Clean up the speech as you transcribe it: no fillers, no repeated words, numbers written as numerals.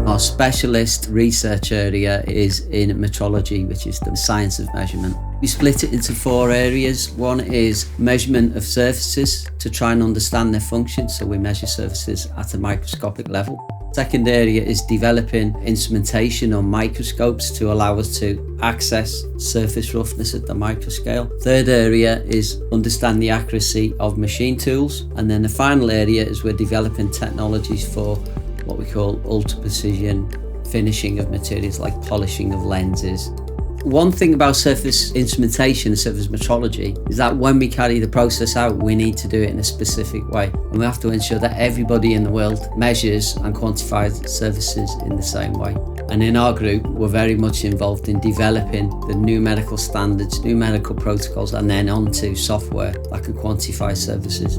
Our specialist research area is in metrology, which is the science of measurement. We split it into 4 areas. One is measurement of surfaces to try and understand their function, so we measure surfaces at a microscopic level. Second area is developing instrumentation or microscopes to allow us to access surface roughness at the microscale. Third area is understand the accuracy of machine tools. And then the final area is we're developing technologies for what we call ultra precision finishing of materials, like polishing of lenses. One thing about surface instrumentation and surface metrology is that when we carry the process out, we need to do it in a specific way. And we have to ensure that everybody in the world measures and quantifies surfaces in the same way. And in our group, we're very much involved in developing the new medical standards, new medical protocols, and then onto software that can quantify surfaces.